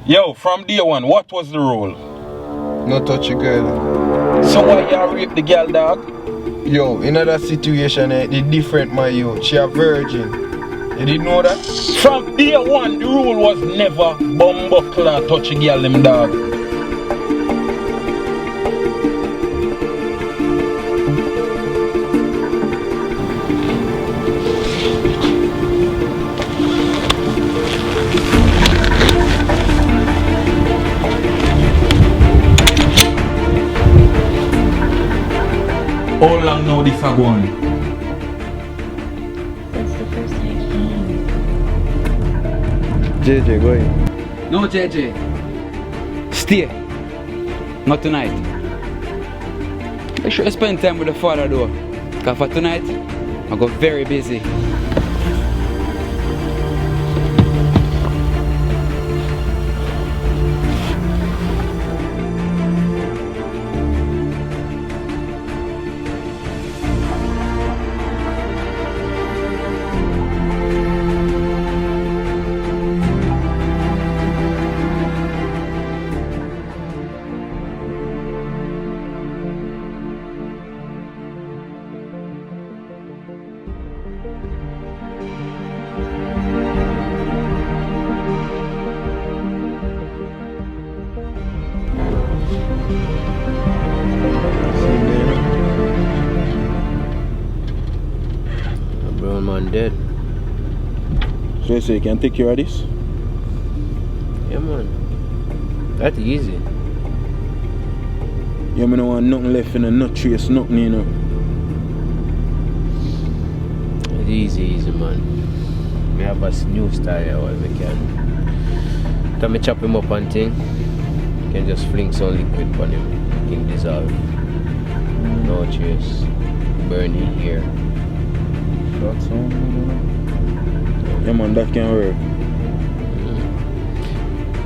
Yo, from day one, what was the rule? No touch a girl. So why you rape the girl, dog? Yo, in that situation, it different, my yo. She a virgin. You didn't know that? From day one, the rule was never bumbuckle or touch a girl, them dog. How long now this a going? That's the first I came. JJ, go ahead. No, JJ. Stay. Not tonight. Make sure you spend time with the father though. Because for tonight, I got very busy. Brown man dead. So you say you can take care of this? Yeah, man. That's easy. You don't want nothing left in a nut trace, nothing, you know. That's easy, man. We have a new style here where we can. Can we chop him up and thing? We can just fling some liquid on him. He can dissolve. No trace. Burning here. That's all. Yeah, man, that can work.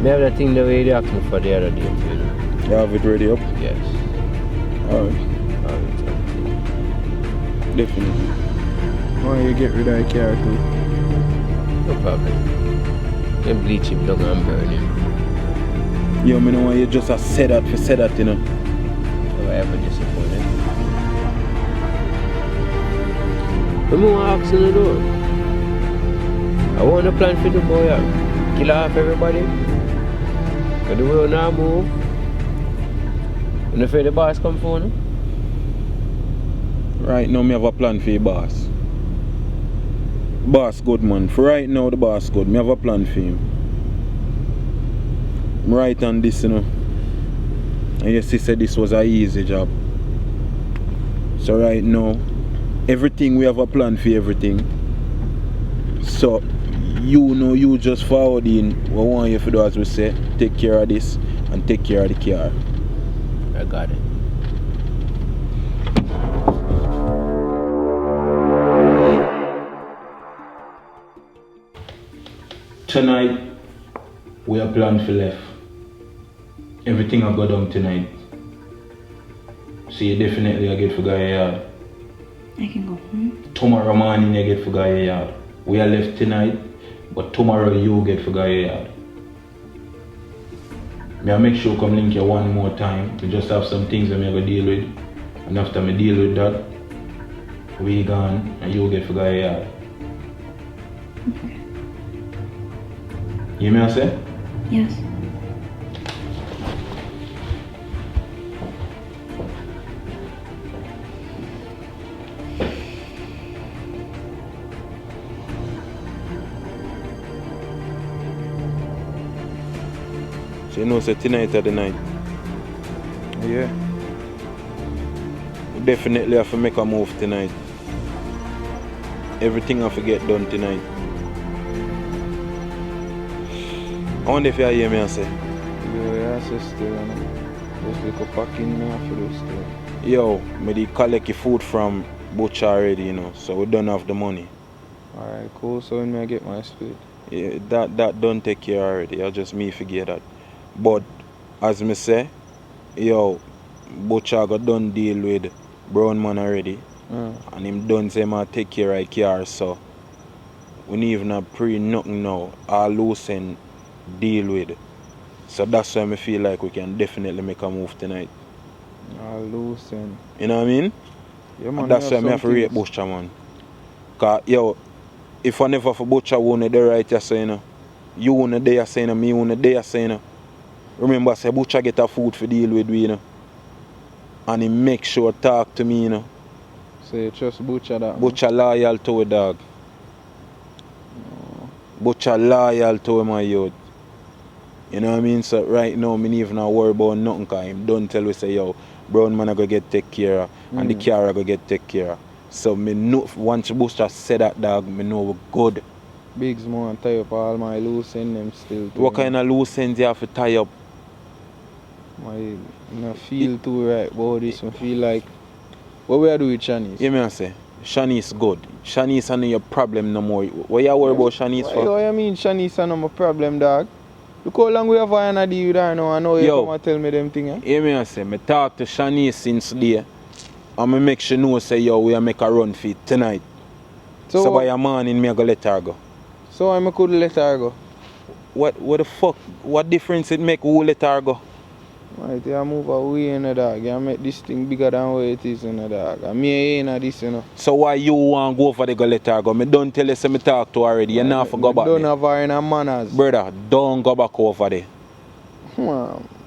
We have that thing the way they asked me for the other day, you know. You have it ready up? Yes. Alright. Definitely. Why you get rid of the car too? No problem. Then bleach him down and burn him. Yo, me know why you just a say that for say that, you know. Have I ever disappointed? What do I ask you to do? I want to plan for the boy, kill off everybody. But the world now move. And if the boss come for you? Right now, me have a plan for your boss. Boss good, man. For right now, the boss good. Me have a plan for him. I'm right on this, you know. And your sister said this was a easy job. So right now, everything we have a plan for everything. So you know you just forward in what we want you to do, as we say, take care of this and take care of the car. I got it. Tonight we are planned for left. Everything I go down tonight. So you definitely I get for guy yard. I can go home. Tomorrow morning you get for guy yard. We are left tonight, but tomorrow you get for guy yard. I make sure come link you one more time. We just have some things that I'm gonna deal with. And after I deal with that, we gone and you get for guy yard. Okay. You hear me I say? Yes. So you know say tonight are the night. Yeah. We definitely have to make a move tonight. Everything have to get done tonight. I wonder if you hear me I say. Yeah, sister, you know. Just like a packing me for this still. Yo, me dey collect your food from butcher already, you know, so we don't have the money. Alright, cool, so when I get my split. Yeah, that don't take care already. I just me forget that. But as me say, yo, butcher got done deal with brown man already. And him done say ma take care of car, so we need even a pre nothing now. All loose and deal with. So that's why I feel like we can definitely make a move tonight. I'll loosen. You know what I mean? Yeah, man, And that's why we I have to rate things. Butcher, man. Cause, yo, if I never for Butcher, wouldn't the right you say, you know. You wouldn't there say, you know, me wouldn't there say, you know. Remember, say Butcher get a food for deal with, you know. And he make sure talk to me, you know. So you trust Butcher that? Butcher loyal to a dog. No. Butcher loyal to my youth. You know what I mean? So right now, me even not worry about nothing, cause him don't tell we say, yo, brown man I go get take care of, and the car I go get take care of. So me know, once Butcher said that, dog, me know we're good. Biggs more tie up all my loose end them still. What kind of loose ends you have to tie up? I don't feel too right about this. I feel like, what we are doing with Shanice? You mean I say, Shanice good. Shanice ain't your problem no more. What you worry about Shanice for? What you mean Shanice ain't my problem, dog? Look how long we have a deal with her now. I know you come and tell me them things. Eh? You mean I say, me talk to Shanice since day. And I make sure know say, yo, we make a run for it tonight. So by a morning, me I go let her go. So I could let her go? What the fuck? What difference it make who let her go? Right, you move away in the dog. You make this thing bigger than what it is in the dog. And me ain't this, you know. So why you want to go over there go let her go? Me don't tell you say me talk to her already. You not for go back don't there. Have her in her manners. Brother, don't go back over there.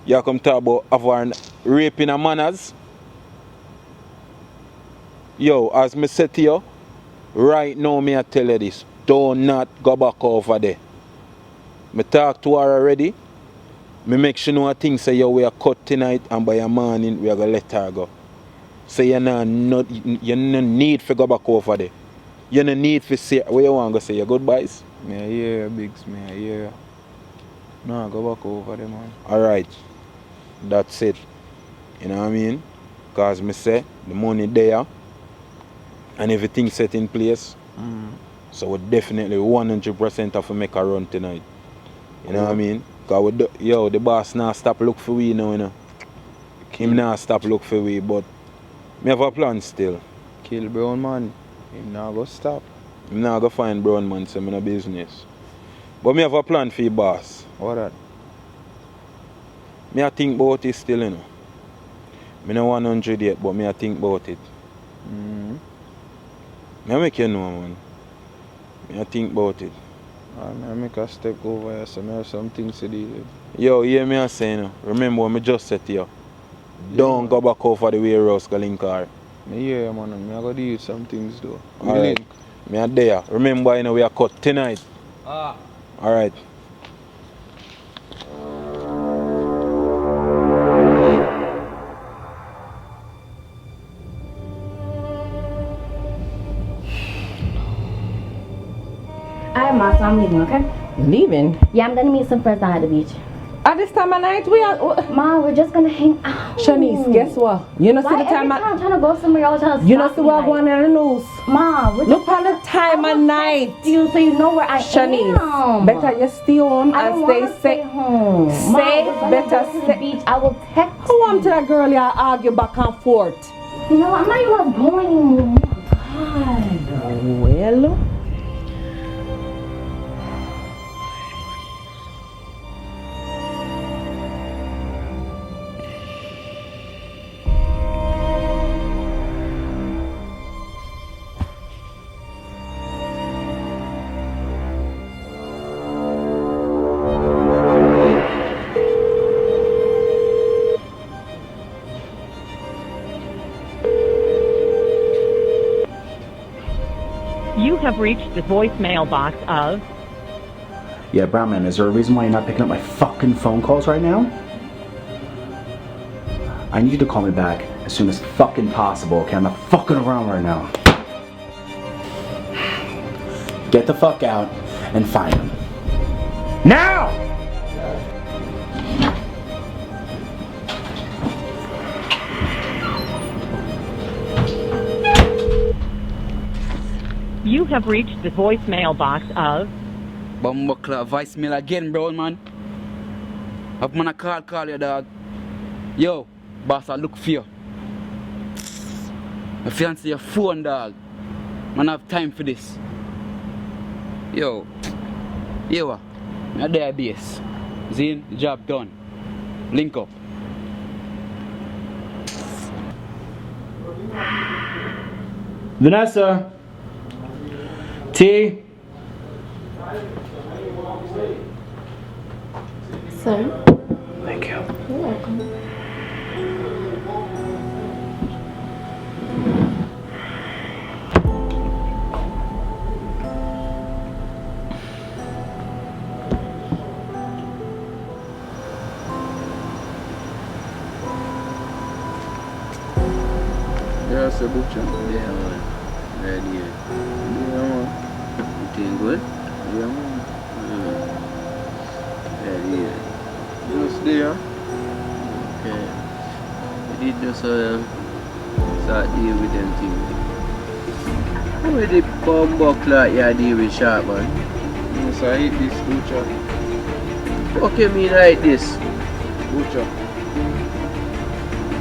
You come talk about have her in raping her manners? Yo, as me said to you, right now me I tell you this. Do not go back over there. Me talk to her already. Me make sure no thing say yo we are cut tonight and by a morning we are gonna let her go. So you no need to go back over there. You no need to say where you want to say your goodbyes. Me I hear you, Biggs, me I hear you. No, go back over there, man. Alright. That's it. You know what I mean? Cause me say the money there and everything set in place. So we definitely 100% have to make a run tonight. You know what I mean? Cause the boss now stop look for we now, you know. Him now stop look for we, but me have a plan still. Kill brown man. Him now go stop. Him now go find brown man, so me no business. But me have a plan for you, boss. What that? Me I think about it still, you know. Me no 100 yet, but me I think about it. Me I make you know, man. Me I think about it. I make a step over here, so I have some things to deal with. Yo, hear me I say, you know. Remember what I just said to you. Don't go back over the warehouse, go link her. Me hear you, man. I go deal with some things, though. Alright. Me are there. Remember, you know, we are cut tonight. Alright. Alright, Ma, so I'm leaving, okay? Leaving? Yeah, I'm gonna meet some friends down at the beach. At this time of night, we are... Ma, we're just gonna hang out. Shanice, guess what? You know, see Why the time... every time I'm trying to go somewhere, y'all trying to You know, stop see me, what like, going on in the news? Ma, we're Look just on the time of night. you so you know where I Shanice, am. better you stay home I and don't stay wanna stay safe. home. Safe, Ma, we're gonna better go to the safe. beach. I will text Who want to that girl you argue back and forth? You know, I'm not even going anymore. God. Well... You have reached the voicemail box of... Yeah, Brownman, is there a reason why you're not picking up my fucking phone calls right now? I need you to call me back as soon as fucking possible, okay? I'm not fucking around right now. Get the fuck out and find him. Now! You have reached the voicemail box of... Bumbuckler voicemail again, bro, man. Have man a call you, dog. Yo, boss, I look for you. If you answer your phone, dog, man, have time for this. Yo, I there base. Zine, the job done. Link up. Vanessa. T. Sir? Thank you. You're welcome. Yeah, it's a butcher. Yeah, man. Right here. Yeah, man. Everything good? Yeah, man. Right here. Just there. Okay. I did just start deal with them things. How will the bumbo clock you deal with sharp, man? Yes, I hate this butcher. What you mean like this? Butcher.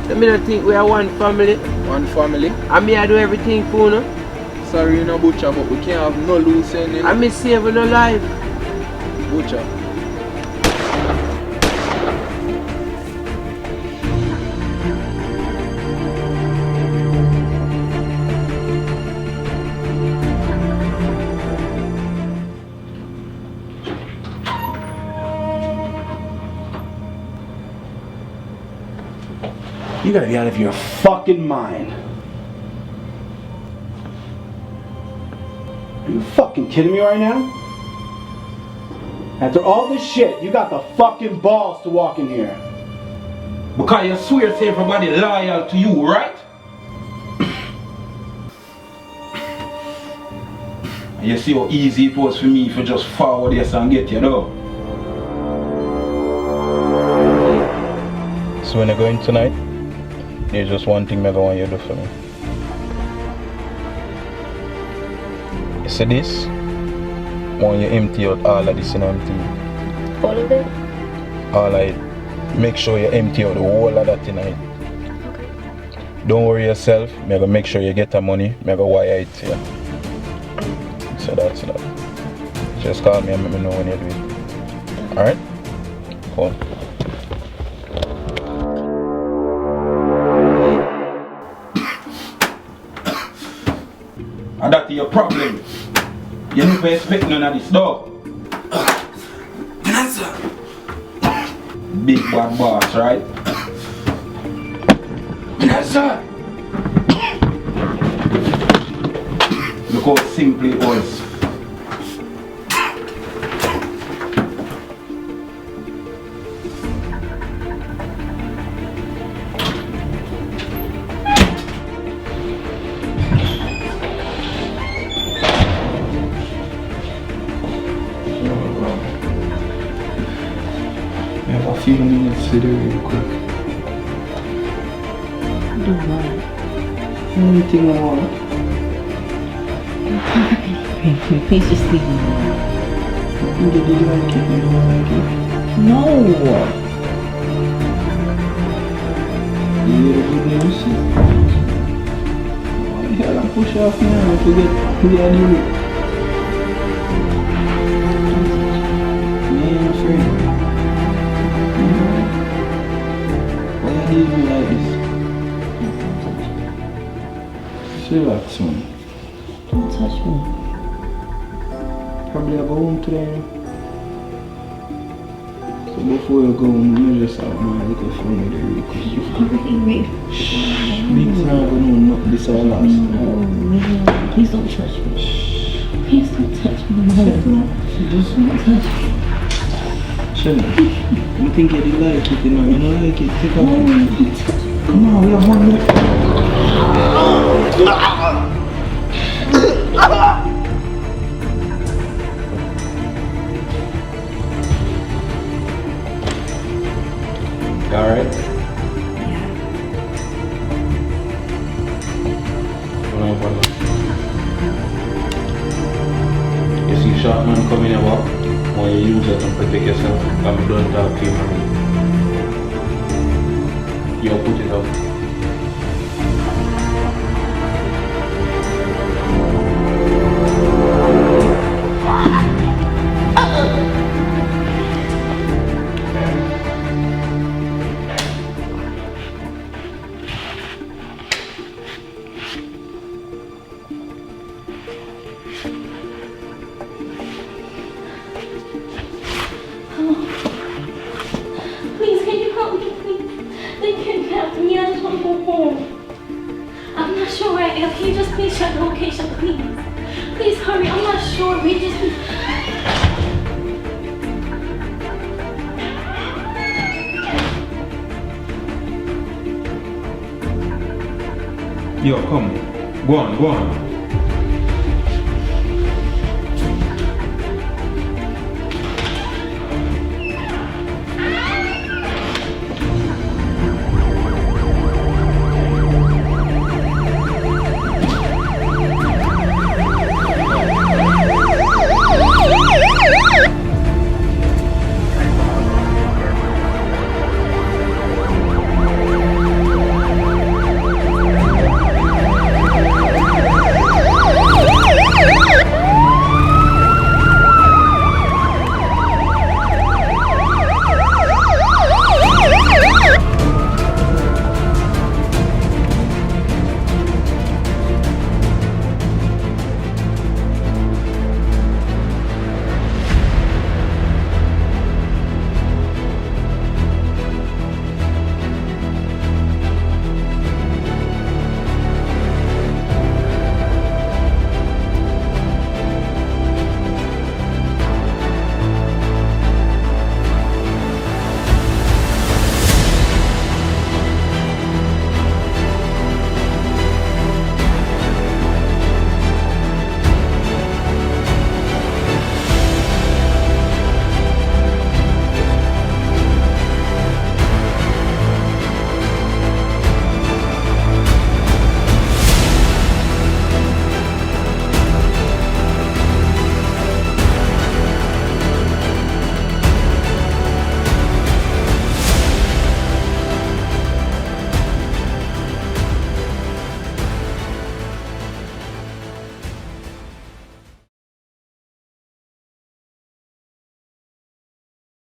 I mean, I think we are one family. One family. I mean, I do everything for you. Sorry, you know butcher, but we can't have no loose end in I it. mean, saving no life. Butcher. You gotta be out of your fucking mind. Are you fucking kidding me right now? After all this shit, you got the fucking balls to walk in here. Because you swear to everybody loyal to you, right? And you see how easy it was for me to just forward this and get you though. So when I go in tonight, there's just one thing I want you to do for me. You see this? I want you empty out all of this in empty. All of it? All of it. Make sure you empty out the whole of that tonight. Okay. Don't worry yourself. I'm gonna make sure you get the money. I'm gonna wire it to you. So that's that. Just call me and let me know when you do it. Alright? Cool. And that's your problem. You never expect none of this though. Big bad boss, right? Look how simple it was. I have a few minutes to do real quick. Do what? Anything I want. Please just leave me alone. You did like it, you don't like it. No! You hear the good news? Oh, hell, I push off now. I forget who you are doing. Yeah, I'm afraid. Why you do me like this? Relax, man. Don't touch me. Probably I'll go home today. So before you go home, you just have my little phone with you real quick. You already raped me. Big time, I know not this our last No, time. no. Please don't touch me. Please don't touch me. No. Just Don't touch me. chill. You think you did like it, you know? You don't like it, take No, off. don't touch me. Come on, we have 1 minute. You alright? No problem. You see short man coming about, or you use it and protect yourself, and don't talk to him. You put it up. hurry up. Can you just please check the location, please? Please hurry. I'm not sure. We just... Yo, come. Go on, go on.